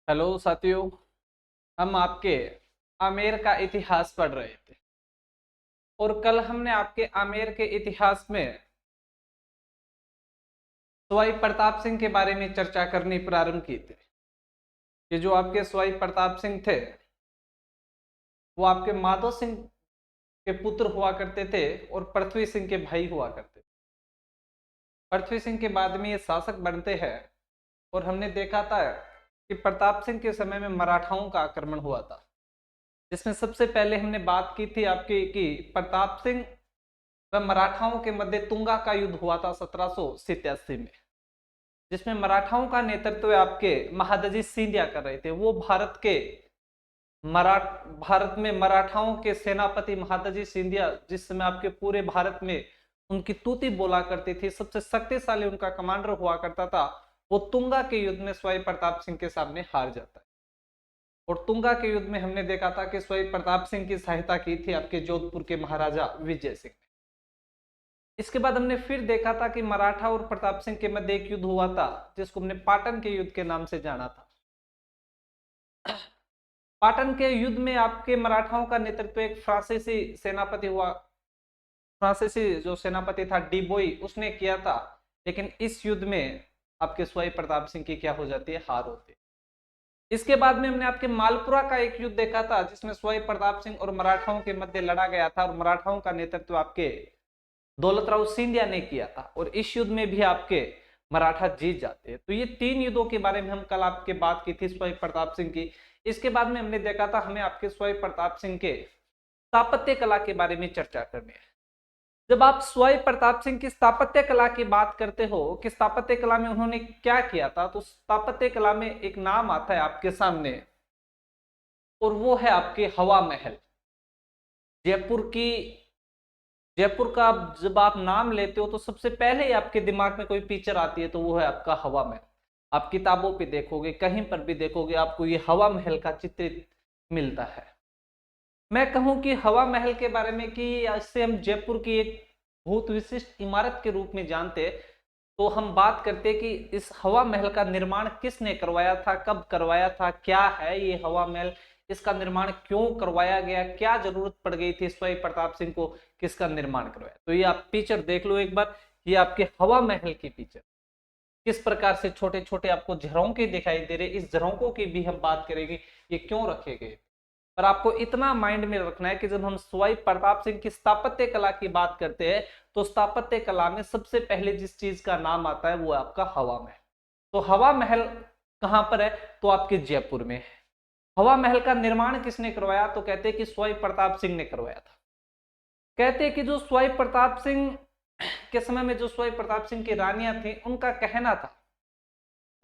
Hello साथियों। हम आपके आमेर का इतिहास पढ़ रहे थे और कल हमने आपके आमेर के इतिहास में सवाई प्रताप सिंह के बारे में चर्चा करनी प्रारंभ की थी कि जो आपके सवाई प्रताप सिंह थे वो आपके माधो सिंह के पुत्र हुआ करते थे और पृथ्वी सिंह के भाई हुआ करते थे। पृथ्वी सिंह के बाद में ये शासक बनते हैं और हमने देखा था कि प्रताप सिंह के समय में मराठाओं का आक्रमण हुआ था, जिसमें सबसे पहले हमने बात की थी आपकी कि प्रताप सिंह व मराठाओं के मध्य तुंगा का युद्ध हुआ था 1787 में, जिसमें मराठाओं का नेतृत्व आपके महादजी सिंधिया कर रहे थे। वो भारत में मराठाओं के सेनापति महादजी सिंधिया जिस समय आपके पूरे भारत में उनकी तूती बोला करती थी, सबसे शक्तिशाली उनका कमांडर हुआ करता था, वो तुंगा के युद्ध में सवाई प्रताप सिंह के सामने हार जाता है। और तुंगा के युद्ध में हमने देखा था कि सवाई प्रताप सिंह की सहायता की थी आपके जोधपुर के महाराजा विजय सिंह। इसके बाद हमने फिर देखा था कि मराठा और प्रताप सिंह के मध्य एक युद्ध हुआ था जिसको हमने पाटन के युद्ध के नाम से जाना था। पाटन के युद्ध में आपके मराठाओं का नेतृत्व एक फ्रांसीसी सेनापति हुआ, फ्रांसीसी जो सेनापति था डीबोई, उसने किया था। लेकिन इस युद्ध में आपके सवाई प्रताप सिंह की क्या हो जाती है, हार होती है। इसके बाद में हमने आपके मालपुरा का एक युद्ध देखा था जिसमें सवाई प्रताप सिंह और मराठाओं के मध्य लड़ा गया था और मराठाओं का नेतृत्व आपके दौलतराव सिंधिया ने किया था और इस युद्ध में भी आपके मराठा जीत जाते हैं। तो ये तीन युद्धों के बारे में हम कल आपके बात की थी सवाई प्रताप सिंह की। इसके बाद में हमने देखा था हमें आपके सवाई प्रताप सिंह के स्थापत्य कला के बारे में चर्चा करनी है। जब आप सवाई प्रताप सिंह की स्थापत्य कला की बात करते हो कि स्थापत्य कला में उन्होंने क्या किया था, तो स्थापत्य कला में एक नाम आता है आपके सामने और वो है आपके हवा महल। जयपुर का जब आप नाम लेते हो तो सबसे पहले ही आपके दिमाग में कोई पिक्चर आती है तो वो है आपका हवा महल। आप किताबों पे देखोगे, कहीं पर भी देखोगे, आपको ये हवा महल का चित्रित मिलता है। मैं कहूं कि हवा महल के बारे में कि इससे हम जयपुर की एक बहुत विशिष्ट इमारत के रूप में जानते, तो हम बात करते कि इस हवा महल का निर्माण किसने करवाया था, कब करवाया था, क्या है ये हवा महल, इसका निर्माण क्यों करवाया गया, क्या जरूरत पड़ गई थी सवाई प्रताप सिंह को किसका निर्माण करवाया। तो ये आप पिक्चर देख लो एक बार, ये आपके हवा महल की पिक्चर किस प्रकार से छोटे छोटे आपको झरोखे दिखाई दे रहे, इस झरोकों की भी हम बात करेंगे ये क्यों रखे गए। पर आपको इतना माइंड में रखना है कि जब हम सवाई प्रताप सिंह की स्थापत्य कला की बात करते हैं तो स्थापत्य कला में सबसे पहले जिस चीज का नाम आता है वो आपका हवा महल। तो हवा महल कहां पर है, तो आपके जयपुर में है। हवा महल का निर्माण किसने करवाया, तो कहते हैं कि सवाई प्रताप सिंह ने करवाया था। कहते हैं कि जो सवाई प्रताप सिंह के समय में जो सवाई प्रताप सिंह की रानियां थी उनका कहना था,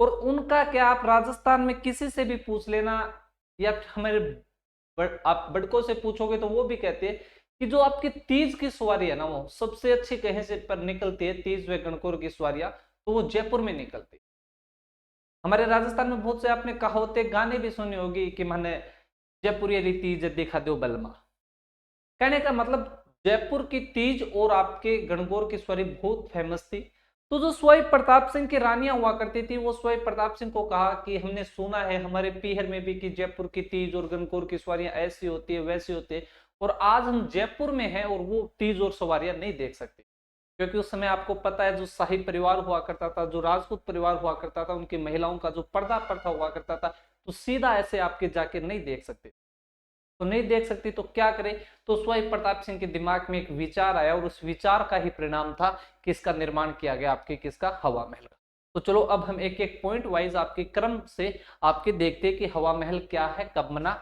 और उनका क्या आप राजस्थान में किसी से भी पूछ लेना या हमारे आप बड़कों से पूछोगे तो वो भी कहते हैं कि जो आपकी तीज की सवारी है ना वो सबसे अच्छी कहीं से पर निकलती है, तीज व गणगौर की सवारियां, तो वो जयपुर में निकलती है। हमारे राजस्थान में बहुत से आपने कहावतें गाने भी सुनी होगी कि मैंने जयपुरी तीज दिखा दो बलमा। कहने का मतलब जयपुर की तीज और आपके गणगौर की सवारी बहुत फेमस थी। तो जो सवाई प्रताप सिंह की रानियां हुआ करती थी वो सवाई प्रताप सिंह को कहा कि हमने सुना है हमारे पीहर में भी कि जयपुर की तीज और गणगौर की सवारियां ऐसी होती है वैसी होती है, और आज हम जयपुर में हैं और वो तीज और सवारियां नहीं देख सकते, क्योंकि उस समय आपको पता है जो शाही परिवार हुआ करता था, जो राजपूत परिवार हुआ करता था, उनकी महिलाओं का जो पर्दा प्रथा हुआ करता था, तो सीधा ऐसे आपके जाके नहीं देख सकते। तो नहीं देख सकती तो क्या करे, तो सवाई प्रताप सिंह के दिमाग में एक विचार आया और उस विचार का ही परिणाम था कि इसका निर्माण किया गया आपके किसका, हवा महल का। तो चलो अब हम एक एक पॉइंट वाइज आपके क्रम से आपके देखते कि हवा महल क्या है, कब बना।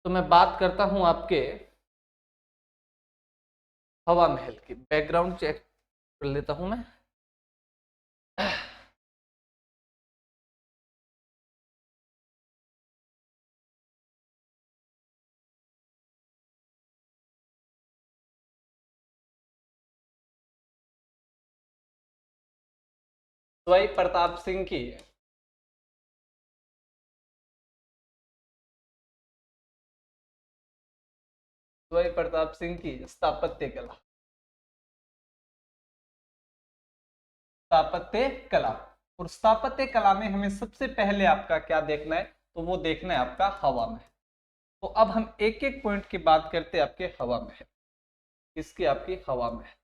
तो मैं बात करता हूं आपके हवा महल की, बैकग्राउंड चेक कर लेता हूं मैं। सवाई प्रताप सिंह की सवाई प्रताप सिंह की स्थापत्य कला, स्थापत्य कला और स्थापत्य कला में हमें सबसे पहले आपका क्या देखना है, तो वो देखना है आपका हवा महल। तो अब हम एक एक पॉइंट की बात करते हैं आपके हवा महल। किसकी? आपकी हवा महल।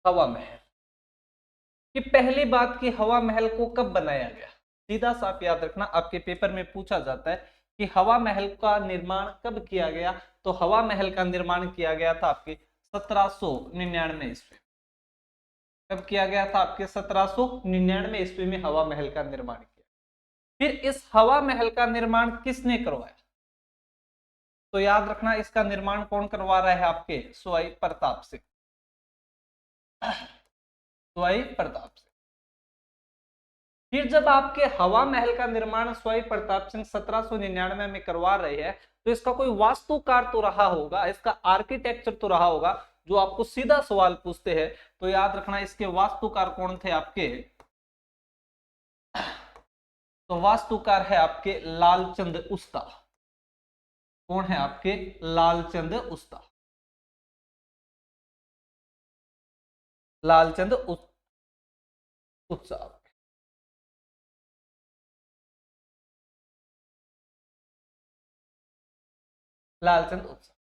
हवा महल कि पहली बात की हवा महल को कब बनाया गया, सीधा सा आप याद रखना, आपके पेपर में पूछा जाता है कि हवा महल का निर्माण कब किया गया। तो हवा महल का निर्माण किया गया था आपके 1799 ईस्वी। कब किया गया था? आपके 1799 ईस्वी में हवा महल का निर्माण किया। फिर इस हवा महल का निर्माण किसने करवाया? तो याद रखना, इसका निर्माण कौन करवा रहा है? आपके सवाई प्रताप सिंह। सवाई प्रताप सिंह। फिर जब आपके हवा महल का निर्माण सवाई प्रताप सिंह 1799 में करवा रहे हैं, तो इसका कोई वास्तुकार तो रहा होगा, इसका आर्किटेक्चर तो रहा होगा। जो आपको सीधा सवाल पूछते हैं तो याद रखना, इसके वास्तुकार कौन थे आपके? तो वास्तुकार है आपके लालचंद उस्ता। कौन है आपके? लालचंद उस्ता। लालचंद उत्सव। लालचंद उत्सव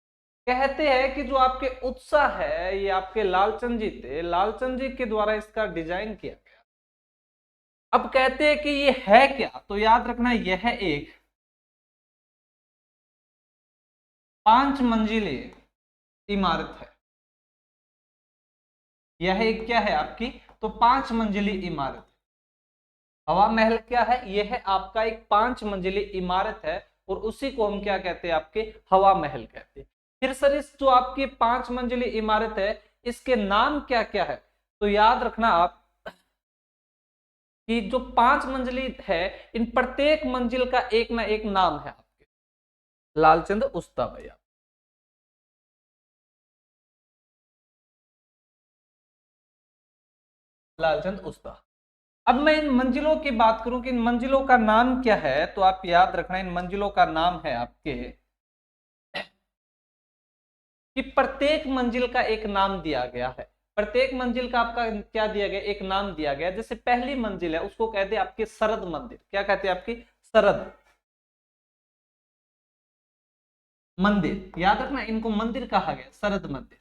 कहते हैं कि जो आपके उत्साह है ये आपके लालचंद जी थे, लालचंद जी के द्वारा इसका डिजाइन किया गया। अब कहते हैं कि ये है क्या, तो याद रखना यह एक 5 मंजिली इमारत है। यह एक क्या है आपकी? तो 5 मंजिली इमारत। हवा महल क्या है? यह है आपका एक 5 मंजिली इमारत है, और उसी को हम क्या कहते हैं? आपके हवा महल कहते हैं। फिर सर इस जो आपकी 5 मंजिली इमारत है, इसके नाम क्या क्या है? तो याद रखना आप कि जो 5 मंजिली है, इन प्रत्येक मंजिल का एक ना एक नाम है आपके। लालचंद उस्ता भैया। लालचंद उस्ता। अब मैं इन मंजिलों की बात करूं कि इन मंजिलों का नाम क्या है, तो आप याद रखना इन मंजिलों का नाम है आपके कि प्रत्येक मंजिल का एक नाम दिया गया है। प्रत्येक मंजिल का आपका क्या दिया गया? एक नाम दिया गया। जैसे पहली मंजिल है उसको कहते हैं आपके शरद मंदिर। क्या कहते हैं? आपकी शरद मंदिर। याद रखना इनको मंदिर कहा गया, शरद मंदिर।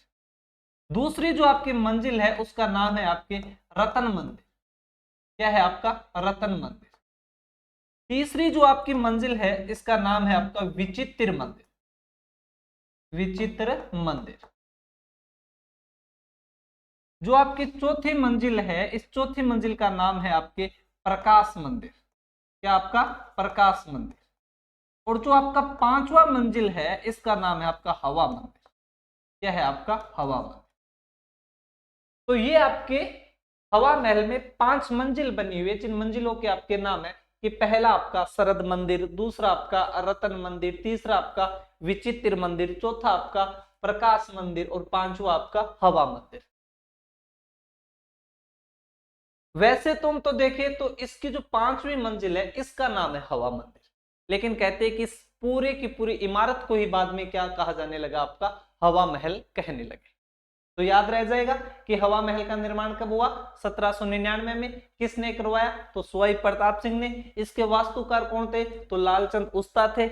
दूसरी जो आपकी मंजिल है उसका नाम है आपके रतन मंदिर। क्या है आपका? रतन मंदिर। तीसरी जो आपकी मंजिल है इसका नाम है आपका विचित्र मंदिर। विचित्र मंदिर। जो आपकी चौथी मंजिल है, इस चौथी मंजिल का नाम है आपके प्रकाश मंदिर। क्या आपका? प्रकाश मंदिर। और जो आपका 5वां मंजिल है इसका नाम है आपका हवा मंदिर। क्या है आपका? हवा मंदिर। तो ये आपके हवा महल में 5 मंजिल बनी हुई है, जिन मंजिलों के आपके नाम है कि पहला आपका शरद मंदिर, दूसरा आपका रतन मंदिर, तीसरा आपका विचित्र मंदिर, चौथा आपका प्रकाश मंदिर, और 5वां आपका हवा मंदिर। वैसे तुम तो देखे तो इसकी जो 5वीं मंजिल है इसका नाम है हवा मंदिर, लेकिन कहते हैं कि इस पूरे की पूरी इमारत को ही बाद में क्या कहा जाने लगा? आपका हवा महल कहने लगे। तो याद रह जाएगा कि हवा महल का निर्माण कब हुआ? 1799 में। किसने करवाया? तो सवाई प्रताप सिंह ने। इसके वास्तुकार कौन थे? तो लालचंद उस्ता थे।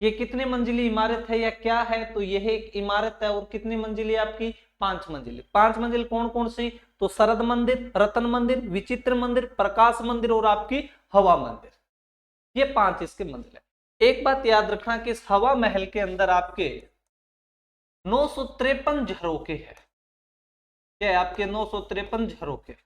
ये कितने मंजिली इमारत है या क्या है? तो यह एक इमारत है, और कितनी मंजिली आपकी? 5 मंजिली। 5 मंजिल कौन कौन सी? तो शरद मंदिर, रतन मंदिर, विचित्र मंदिर, प्रकाश मंदिर और आपकी हवा मंदिर। ये 5 इसके मंजिल है। एक बात याद रखना कि इस हवा महल के अंदर आपके 953 झरोखे हैं। क्या है आपके? 953 झरोखे।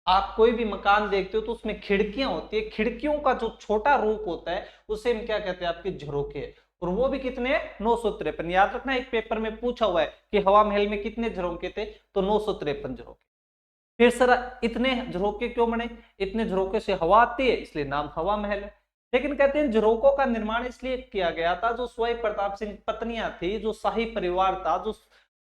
आप कोई भी मकान देखते हो तो उसमें खिड़कियां होती है, खिड़कियों का जो छोटा रूप होता है उसे हम क्या कहते हैं? आपके झरोखे। और वो भी कितने हैं? 953। याद रखना एक पेपर में पूछा हुआ है कि हवा महल में कितने झरोखे थे, तो 953 झरोखे। फिर सर इतने झरोखे क्यों बने? इतने झरोखे से हवा आती है इसलिए नाम हवा महल है। लेकिन कहते हैं झरोकों का निर्माण इसलिए किया गया था, जो सवाई प्रताप सिंह पत्नियां थी, जो शाही परिवार था, जो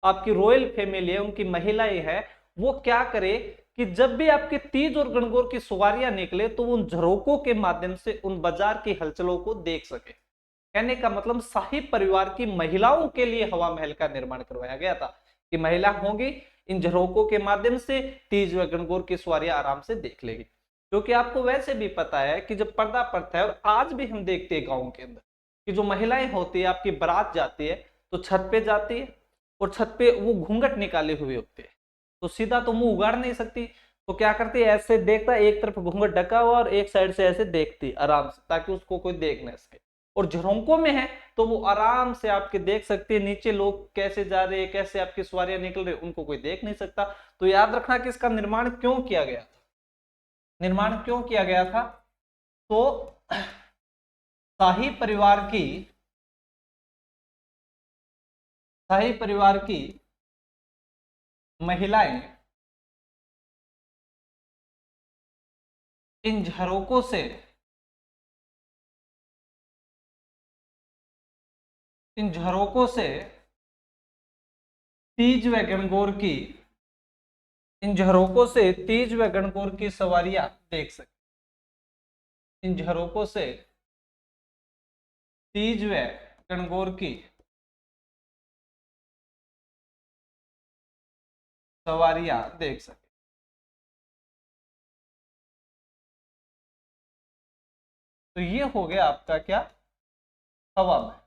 आपकी रॉयल फैमिली है, उनकी महिलाएं हैं, वो क्या करे कि जब भी आपके तीज और गणगौर की सवारियां निकले तो उन झरोकों के माध्यम से उन बाजार की हलचलों को देख सके। कहने का मतलब शाही परिवार की महिलाओं के लिए हवा महल का निर्माण करवाया गया था, कि महिला होंगी, इन झरोकों के माध्यम से तीज व गणगौर की सवारियां आराम से देख लेगी। क्योंकि आपको वैसे भी पता है कि जब पर्दा पड़ता है, और आज भी हम देखते हैं गाँव के अंदर कि जो महिलाएं होती है, आपकी बारात जाती है तो छत पे जाती है, और छत पे वो घूंघट निकाले हुए होते हैं, तो सीधा तो मुंह उगाड़ नहीं सकती, तो क्या करती है, ऐसे देखता, एक तरफ घूंघट ढका हुआ और एक साइड से ऐसे देखती आराम से, ताकि उसको कोई देख ना सके। और झरोकों में है तो वो आराम से आपके देख सकती है नीचे लोग कैसे जा रहे हैं, कैसे आपकी सवारियां निकल रही, उनको कोई देख नहीं सकता। तो याद रखना कि इसका निर्माण क्यों किया गया था, निर्माण क्यों किया गया था, तो शाही परिवार की महिलाएं इन झरोकों से तीज व गणगौर की इन झरोकों से तीज व गणगौर की सवारियां देख सकते, इन झरोकों से तीज व गणगौर की सवारियां देख सके। तो ये हो गया आपका क्या, हवा महल।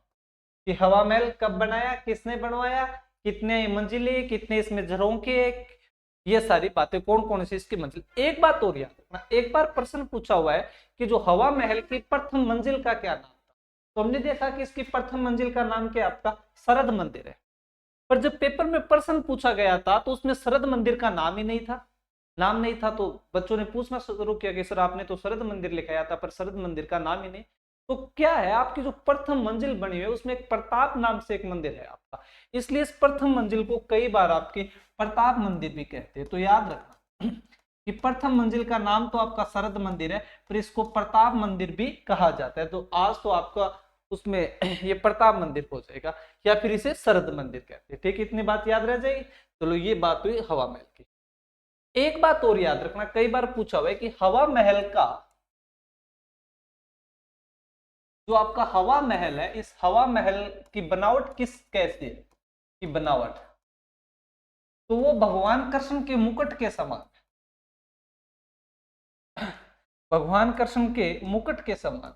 कि हवा महल कब बनाया, किसने बनवाया, कितने मंजिले, कितने इसमें झरोखे, ये सारी बातें, कौन कौन सी इसकी मंजिल। एक बात और याद रखना, एक बार प्रश्न पूछा हुआ है कि जो हवा महल की प्रथम मंजिल का क्या नाम था, तो हमने देखा कि इसकी प्रथम मंजिल का नाम क्या, आपका शरद मंदिर है। पर जब पेपर में प्रश्न पूछा गया था तो उसमें शरद मंदिर का नाम ही नहीं था, नाम नहीं था, तो बच्चों ने पूछना शुरू किया कि सर आपने तो शरद मंदिर लिखाया था पर शरद मंदिर का नाम ही नहीं। तो क्या है, आपकी जो प्रथम मंजिल बनी हुई है उसमें एक प्रताप नाम से एक मंदिर है आपका, इसलिए इस प्रथम मंजिल को कई बार आपके प्रताप मंदिर भी कहते हैं। तो याद रखना कि प्रथम मंजिल का नाम तो आपका शरद मंदिर है, पर इसको प्रताप मंदिर भी कहा जाता है। तो आज तो आपका उसमें ये प्रताप मंदिर हो जाएगा, या फिर इसे शरद मंदिर कहते हैं। ठीक, इतनी बात याद रह जाएगी। चलो, ये बात हुई हवा महल की। एक बात और याद रखना, कई बार पूछा हुआ है कि हवा महल का जो आपका हवा महल है, इस हवा महल की बनावट कैसी है, की बनावट, तो वो भगवान कृष्ण के मुकुट के समान, भगवान कृष्ण के मुकुट के समान।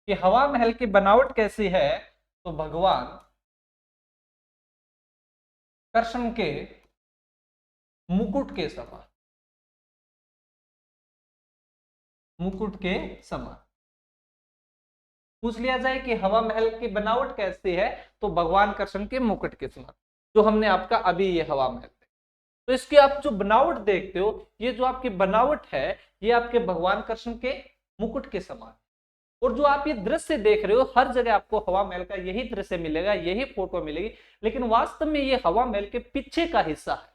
कि हवा महल की बनावट कैसी है, तो भगवान कृष्ण के मुकुट के समान, मुकुट के समान। पूछ लिया जाए कि हवा महल की बनावट कैसी है, तो भगवान कृष्ण के मुकुट के समान, जो हमने आपका अभी ये हवा महल। तो इसकी आप जो बनावट देखते हो, ये जो आपकी बनावट है, ये आपके भगवान कृष्ण के मुकुट के समान। और जो आप ये दृश्य देख रहे हो, हर जगह आपको हवा महल का यही दृश्य मिलेगा, यही फोटो मिलेगी, लेकिन वास्तव में ये हवा महल के पीछे का हिस्सा है,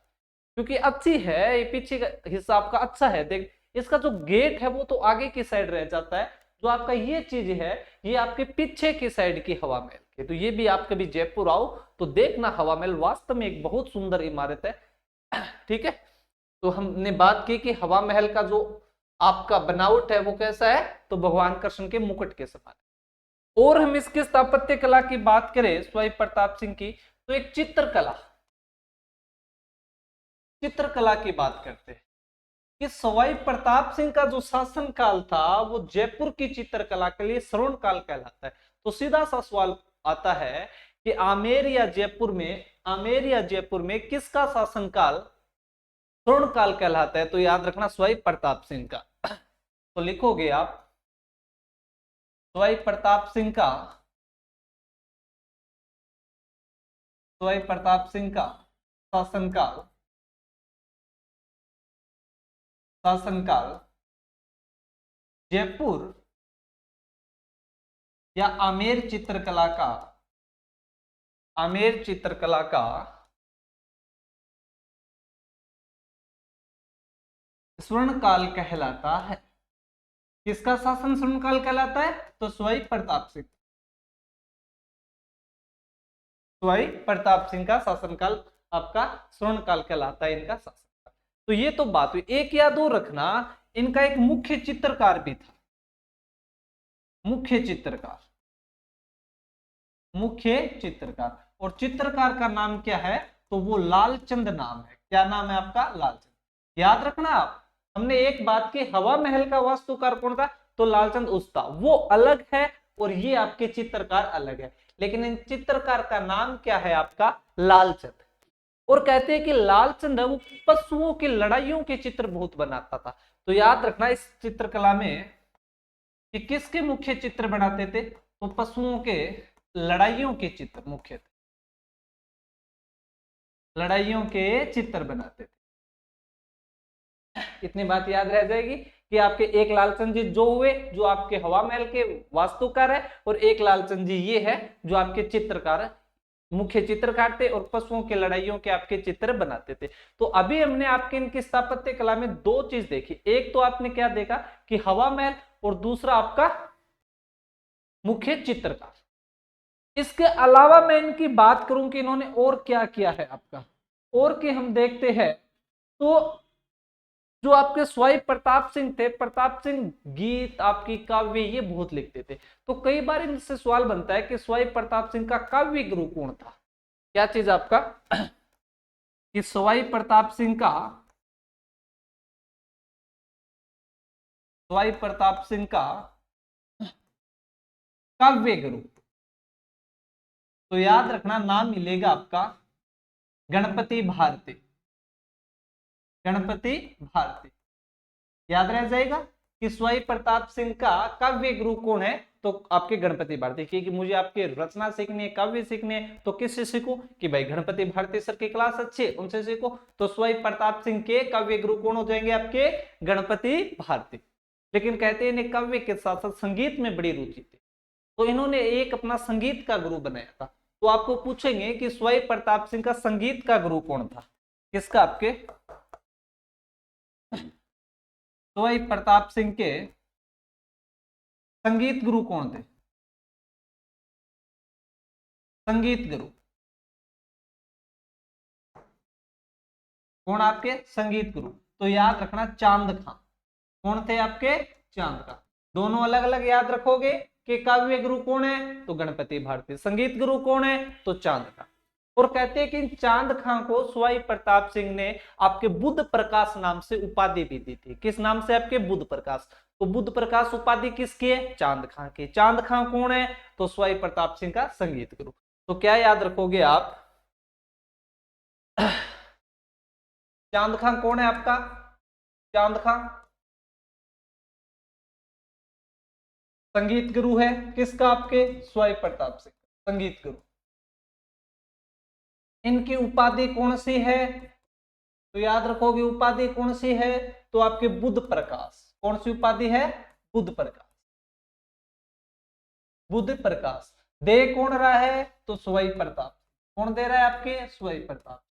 क्योंकि अच्छी है, ये पीछे का हिस्सा आपका अच्छा है। देख, इसका जो गेट है वो तो आगे की साइड रह जाता है, जो आपका ये चीज है ये आपके पीछे की साइड की हवा महल की। तो ये भी आप कभी जयपुर आओ तो देखना, हवा महल वास्तव में एक बहुत सुंदर इमारत है। ठीक है, तो हमने बात की कि हवा महल का जो आपका बनावट है वो कैसा है, तो भगवान कृष्ण के मुकुट के समान। और हम इसकी स्थापत्य कला की बात करें सवाई प्रताप सिंह की, तो एक चित्रकला की बात करते हैं कि सवाई प्रताप सिंह का जो शासन काल था वो जयपुर की चित्रकला के लिए स्वर्ण काल कहलाता है। तो सीधा सा सवाल आता है कि आमेर या जयपुर में किसका शासन काल स्वर्ण काल कहलाता है, तो याद रखना सवाई प्रताप सिंह का। तो लिखोगे आप सवाई प्रताप सिंह का शासनकाल जयपुर या आमेर चित्रकला का स्वर्ण काल कहलाता है। किसका शासन स्वर्ण काल कहलाता है, तो सवाई प्रताप सिंह का शासनकाल आपका स्वर्ण काल कहलाता है, इनका शासनकाल। तो ये तो बात हुई। एक याद और रखना, इनका एक मुख्य चित्रकार भी था, मुख्य चित्रकार, और चित्रकार का नाम क्या है, तो वो लालचंद नाम है। क्या नाम है आपका? लालचंद। याद रखना आप, हमने एक बात की, हवा महल का वास्तुकार कौन था? तो लालचंद उस्ता, वो अलग है और ये आपके चित्रकार अलग है, लेकिन इन चित्रकार का नाम क्या है आपका? लालचंद। और कहते हैं कि लालचंद है वो पशुओं की लड़ाइयों के चित्र बहुत बनाता था। तो याद रखना इस चित्रकला में कि किसके मुख्य चित्र बनाते थे? तो पशुओं के लड़ाइयों के चित्र, मुख्य लड़ाइयों के चित्र बनाते थे। इतनी बात याद रह जाएगी कि आपके एक लालचंद जी जो हुए, जो आपके हवा महल के वास्तुकार है, और एक लालचंद जी ये है जो आपके चित्रकार है, मुख्य चित्रकार थे और पशुओं के लड़ाइयों के आपके चित्र बनाते थे। तो अभी हमने आपके इनकी स्थापत्य कला में दो चीज देखी, एक तो आपने क्या देखा कि हवा महल, और दूसरा आपका मुख्य चित्रकार। इसके अलावा मैं इनकी बात करूं कि इन्होंने और क्या किया है आपका, और कि हम देखते हैं तो जो आपके स्वाई प्रताप सिंह थे, प्रताप सिंह गीत, आपकी काव्य, ये बहुत लिखते थे। तो कई बार इनसे सवाल बनता है कि स्वाई प्रताप सिंह का काव्य गुरु कौन था? क्या चीज आपका कि स्वाई प्रताप सिंह का, स्वाई प्रताप सिंह का काव्य गुरु, तो याद रखना नाम मिलेगा आपका गणपति भारती। गणपति भारती याद रह जाएगा कि स्वाई प्रताप सिंह का काव्य गुरु कौन है? तो आपके गणपति भारती। क्योंकि मुझे आपके रचना सीखनी है, काव्य सीखने है, तो किससे सीखूं? कि भाई गणपति भारती सर की क्लास अच्छी है, उनसे सीखो। तो स्वाई प्रताप सिंह के काव्य गुरु कौन हो जाएंगे? आपके गणपति भारती। लेकिन कहते हैं इन्हें काव्य के साथ साथ संगीत में बड़ी रुचि थी, तो इन्होंने एक अपना संगीत का गुरु बनाया था। तो आपको पूछेंगे कि स्वाई प्रताप सिंह का संगीत का गुरु कौन था? किसका? आपके स्वाई प्रताप सिंह के संगीत गुरु कौन थे? संगीत गुरु कौन? आपके संगीत गुरु। तो याद रखना चांद खां। कौन थे आपके? चांद खां। दोनों अलग अलग याद रखोगे कि काव्य गुरु कौन है? तो गणपति भारती। संगीत गुरु कौन है? तो चांद खां। और कहते हैं कि चांद खां को स्वाई प्रताप सिंह ने आपके बुद्ध प्रकाश नाम से उपाधि भी दी थी। किस नाम से? आपके बुद्ध प्रकाश। तो बुद्ध प्रकाश उपाधि किसकी है? चांद खां की। चांद खां कौन है? तो स्वाई प्रताप सिंह का संगीत गुरु। तो क्या याद रखोगे आप? चांद खां कौन है आपका? चांद खां संगीत गुरु है। किसका? आपके स्वाई प्रताप सिंह संगीत गुरु। इनकी उपाधि कौन सी है? तो याद रखोगे उपाधि कौन सी है? तो आपके बुद्ध प्रकाश। कौन सी उपाधि है? बुद्ध प्रकाश। बुद्ध प्रकाश। दे कौन रहा है? तो स्वाई प्रताप। कौन दे रहा है? आपके स्वाई प्रताप।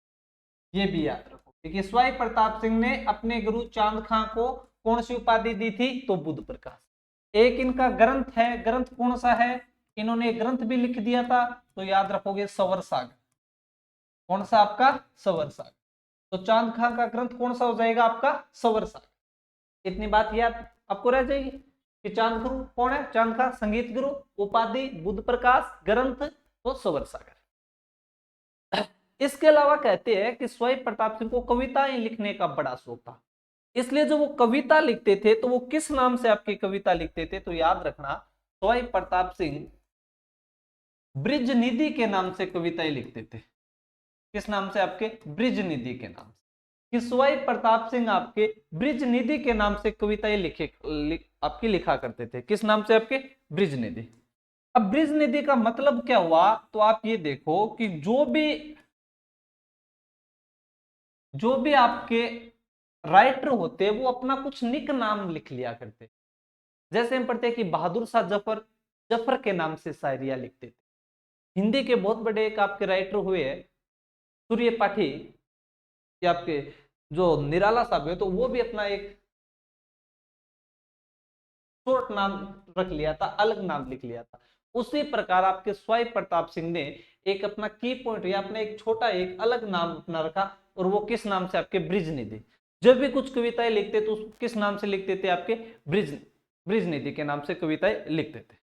ये भी याद रखो, देखिए स्वाई प्रताप सिंह ने अपने गुरु चांद खां को कौन सी उपाधि दी थी? तो बुद्ध प्रकाश। एक इनका ग्रंथ है, ग्रंथ कौन सा है? इन्होंने ग्रंथ भी लिख दिया था, तो याद रखोगे सवर सागर। कौन सा? आपका सवर सागर। तो चांद खां का ग्रंथ कौन सा हो जाएगा? आपका सवर सागर। इतनी बात याद आपको रह जाएगी कि चांद गुरु कौन है? चांद खां संगीत गुरु, उपाधि बुद्ध प्रकाश, ग्रंथ तो सवर सागर। इसके अलावा कहते हैं कि स्वाई प्रताप सिंह को कविताएं लिखने का बड़ा शौक था, इसलिए जो वो कविता लिखते थे तो वो किस नाम से आपकी कविता लिखते थे? तो याद रखना स्वाई प्रताप सिंह ब्रिज निधि के नाम से कविताएं लिखते थे। किस नाम से? आपके ब्रिज निधि के नाम से। कि स्वाई प्रताप सिंह आपके ब्रिज निधि के नाम से कविताएं आपकी लिखा करते थे। किस नाम से? आपके ब्रिज निधि। अब ब्रिज निधि का मतलब क्या हुआ? तो आप ये देखो कि जो भी आपके राइटर होते वो अपना कुछ निक नाम लिख लिया करते। जैसे हम पढ़ते हैं कि बहादुर शाह जफर, जफर के नाम से शायरिया लिखते थे। हिंदी के बहुत बड़े एक आपके राइटर हुए हैं सूर्य पाठी, कि आपके जो निराला साहब है, तो वो भी अपना एक शॉर्ट नाम रख लिया था, अलग नाम लिख लिया था। उसी प्रकार आपके स्वाई प्रताप सिंह ने एक अपना की पॉइंट या अपना एक छोटा एक अलग नाम अपना रखा, और वो किस नाम से? आपके ब्रिज निधि। जब भी कुछ कविताएं लिखते तो किस नाम से लिखते थे? आपके ब्रिज निधि के नाम से कविताएं लिखते थे।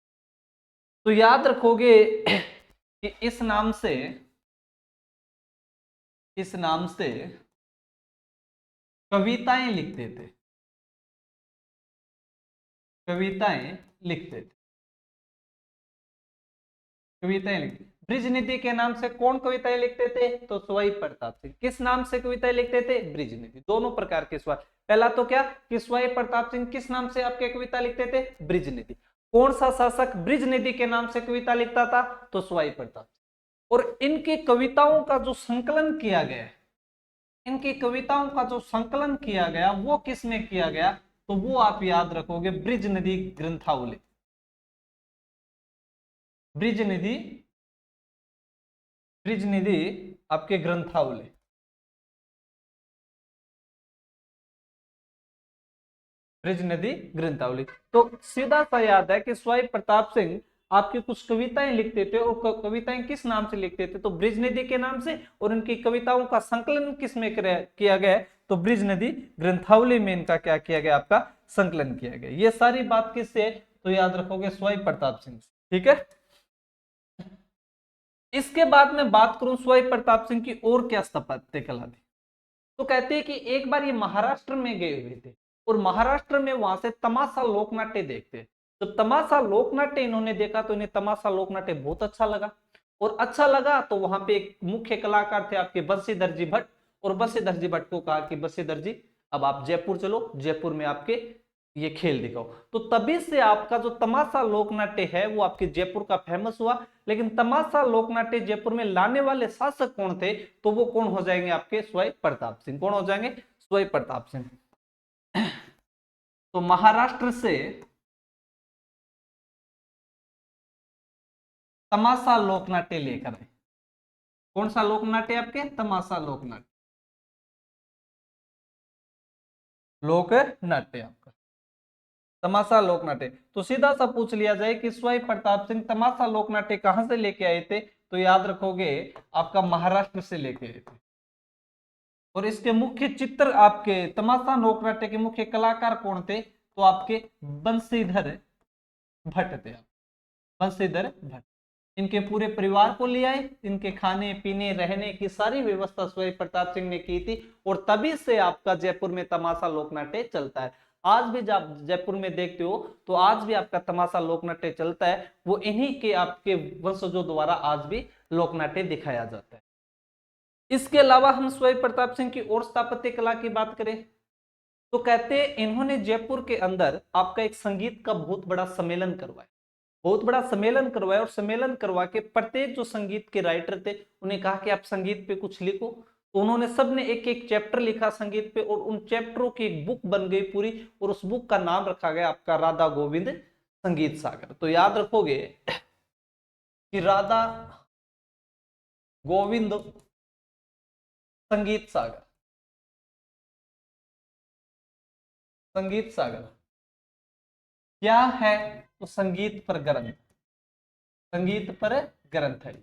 तो याद रखोगे कि इस नाम से इस नाम से कविताएं लिखते थे, कविताएं लिखते थे, कविताएं लिखते। ब्रिज निधि के नाम से कौन कविताएं लिखते थे? तो सवाई प्रताप सिंह। किस नाम से कविताएं लिखते थे? ब्रिज निधि। दोनों प्रकार के सवाल। पहला तो क्या कि सवाई प्रताप सिंह किस नाम से आपके कविता लिखते थे? ब्रिज निधि। कौन सा शासक ब्रिज निधि के नाम से कविता लिखता था? तो सवाई प्रताप सिंह। और इनकी कविताओं का जो संकलन किया गया है, इनकी कविताओं का जो संकलन किया गया वो किसमें किया गया? तो वो आप याद रखोगे ब्रिज निधि ग्रंथावली। ब्रिज निधि, ब्रिज निधि आपके ग्रंथावली। ब्रिज निधि ग्रंथावली। तो सीधा सा याद है कि सवाई प्रताप सिंह आपकी कुछ कविताएं लिखते थे, और कविताएं किस नाम से लिखते थे? तो ब्रिज निधि के नाम से। और इनकी कविताओं का संकलन किसमें किया गया? तो ब्रिज निधि ग्रंथावली में इनका क्या किया गया? आपका संकलन किया गया। ये सारी बात किससे? तो याद रखोगे सवाई प्रताप सिंह से। ठीक है। इसके बाद में बात करूं सवाई प्रताप सिंह की और क्या स्थापत्य कला थी, तो कहते हैं कि एक बार ये महाराष्ट्र में गए हुए थे, और महाराष्ट्र में वहां से तमाशा लोकनाट्य देखते। जब तमाशा लोकनाट्य इन्होंने देखा तो इन्हें तमाशा लोकनाट्य बहुत अच्छा लगा, और अच्छा लगा तो वहां पे एक मुख्य कलाकार थे आपके बंशीधर जी भट्ट, और बंशीधर जी भट्ट को कहा कि बंशीधर जी अब आप जयपुर चलो, जयपुर में आपके ये खेल दिखाओ। तो तभी से आपका जो तमाशा लोकनाट्य है वो आपके जयपुर का फेमस हुआ। लेकिन तमाशा लोकनाट्य जयपुर में लाने वाले शासक कौन थे? तो वो कौन हो जाएंगे? आपके सवाई प्रताप सिंह। कौन हो जाएंगे? सवाई प्रताप सिंह। तो महाराष्ट्र से तमाशा लोकनाट्य लेकर आए। कौन सा लोकनाट्य? आपके तमाशा लोकनाट्य, लोकनाट्य आपका तमाशा लोकनाट्य। तो सीधा सा पूछ लिया जाए कि सवाई प्रताप सिंह तमाशा लोकनाट्य कहां से लेके आए थे? तो याद रखोगे आपका महाराष्ट्र से लेके आए थे। और इसके मुख्य चित्र आपके तमाशा लोकनाट्य के मुख्य कलाकार कौन थे? तो आपके बंशीधर भट्ट थे। बंशीधर भट्ट। इनके पूरे परिवार को ले आए, इनके खाने पीने रहने की सारी व्यवस्था सवाई प्रताप सिंह ने की थी, और तभी से आपका जयपुर में तमाशा लोकनाट्य चलता है। आज भी जब जयपुर में देखते हो तो आज भी आपका तमाशा लोकनाट्य चलता है, वो इन्हीं के आपके वंशजों द्वारा आज भी लोकनाट्य दिखाया जाता है। इसके अलावा हम सवाई प्रताप सिंह की और स्थापत्य कला की बात करें तो कहते हैं इन्होंने जयपुर के अंदर आपका एक संगीत का बहुत बड़ा सम्मेलन करवाया, बहुत बड़ा सम्मेलन करवाया, और सम्मेलन करवा के प्रत्येक जो संगीत के राइटर थे उन्हें कहा कि आप संगीत पे कुछ लिखो। तो उन्होंने सबने एक एक चैप्टर लिखा संगीत पे, और उन चैप्टरों की एक बुक बन गई पूरी, और उस बुक का नाम रखा गया आपका राधा गोविंद संगीत सागर। तो याद रखोगे कि राधा गोविंद संगीत सागर, संगीत सागर क्या है? तो संगीत पर ग्रंथ, संगीत पर ग्रंथ है,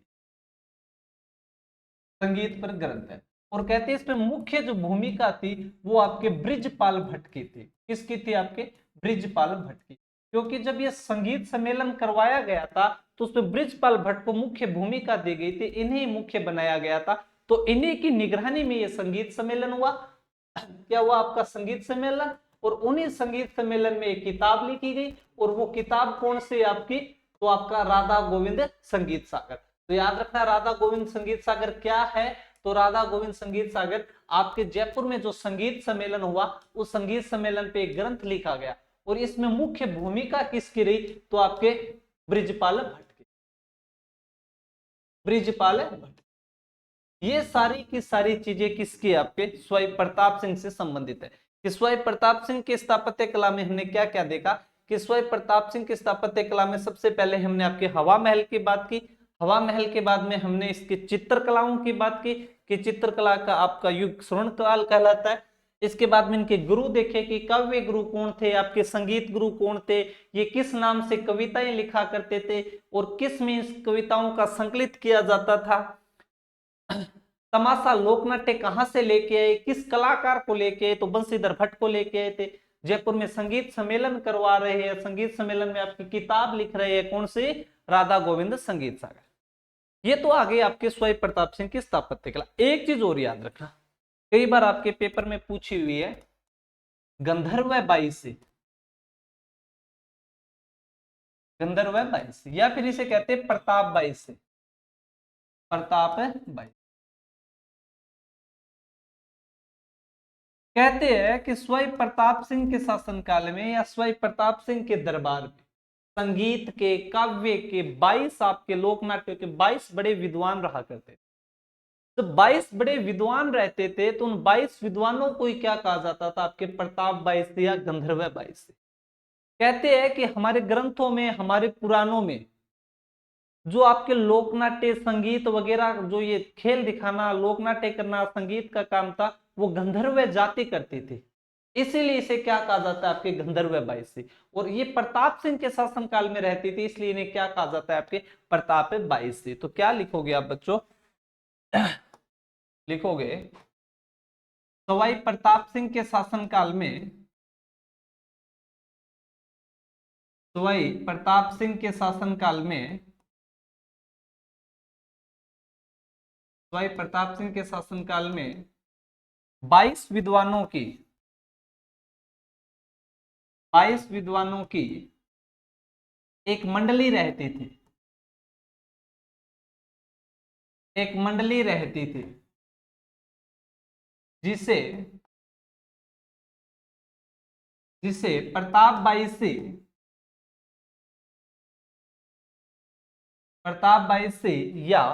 संगीत पर ग्रंथ है। और कहते हैं इसमें मुख्य जो भूमिका थी वो आपके बृजपाल भट्ट की थी। किसकी थी? आपके बृजपाल भट्ट की। क्योंकि जब ये संगीत सम्मेलन करवाया गया था तो उसमें बृजपाल भट्ट को मुख्य भूमिका दी गई थी, इन्हें मुख्य बनाया गया था। तो इन्हीं की निगरानी में ये संगीत सम्मेलन हुआ। क्या हुआ? आपका संगीत सम्मेलन। और उन्हीं संगीत सम्मेलन में एक किताब लिखी गई, और वो किताब कौन सी आपकी? तो आपका राधा गोविंद संगीत सागर। तो याद रखना राधा गोविंद संगीत सागर क्या है? तो राधा गोविंद संगीत सागर आपके जयपुर में जो संगीत सम्मेलन हुआ उस संगीत सम्मेलन पे एक ग्रंथ लिखा गया, और इसमें मुख्य भूमिका किसकी रही? तो आपके बृजपाल भट्ट की, बृजपाल भट्ट। ये सारी की सारी चीजें किसकी? आपके सवाई प्रताप सिंह से संबंधित है। कि सवाई प्रताप सिंह के स्थापत्य कला में हमने क्या क्या देखा? कि सवाई प्रताप सिंह के स्थापत्य कला में सबसे पहले हमने आपके हवा महल की बात की, हवा महल के बाद में हमने इसकी चित्रकलाओं की बात की कि चित्रकला का आपका युग स्वर्ण काल कहलाता है। इसके बाद में इनके गुरु देखे कि काव्य गुरु कौन थे, आपके संगीत गुरु कौन थे, ये किस नाम से कविताएं लिखा करते थे, और किस में इस कविताओं का संकलित किया जाता था। तमाशा लोकनाट्य कहां से लेके आए, किस कलाकार को लेके आए? तो बंशीधर भट्ट को लेके आए थे। जयपुर में संगीत सम्मेलन करवा रहे हैं, संगीत सम्मेलन में आपकी किताब लिख रहे हैं, कौन सी? राधा गोविंद संगीत सागर। ये तो आ गई आपके स्वयं प्रताप सिंह की स्थापत्य कला। एक चीज और याद रखना, कई बार आपके पेपर में पूछी हुई है, गंधर्व बाई से, गंधर्व बाई से, या फिर इसे कहते हैं प्रताप बाई से, प्रताप बाई। कहते हैं कि स्वयं प्रताप सिंह के शासनकाल में या स्वयं प्रताप सिंह के दरबार में संगीत के, काव्य के 22 आपके लोकनाट्य के 22 बड़े विद्वान रहा करते थे। तो 22 बड़े विद्वान रहते थे, तो उन 22 विद्वानों को ही क्या कहा जाता था, आपके प्रताप बाई से या गंधर्व बाई से। कहते हैं कि हमारे ग्रंथों में, हमारे पुराणों में जो आपके लोकनाट्य, संगीत वगैरह, जो ये खेल दिखाना, लोकनाट्य करना, संगीत का काम था, वो गंधर्व जाति करती थी। इसीलिए इसे क्या कहा जाता है, आपके गंधर्व बाई से। और ये प्रताप सिंह के शासनकाल में रहती थी, इसलिए इन्हें क्या कहा जाता है, आपके प्रताप बाई से। तो क्या लिखोगे आप बच्चों, लिखोगे सवाई प्रताप सिंह के शासनकाल में, सवाई प्रताप सिंह के शासनकाल में, सवाई प्रताप सिंह के शासनकाल में 22 विद्वानों की, 22 विद्वानों की एक मंडली रहती थी, एक मंडली रहती थी, जिसे जिसे प्रताप बाई से, प्रताप बाई से या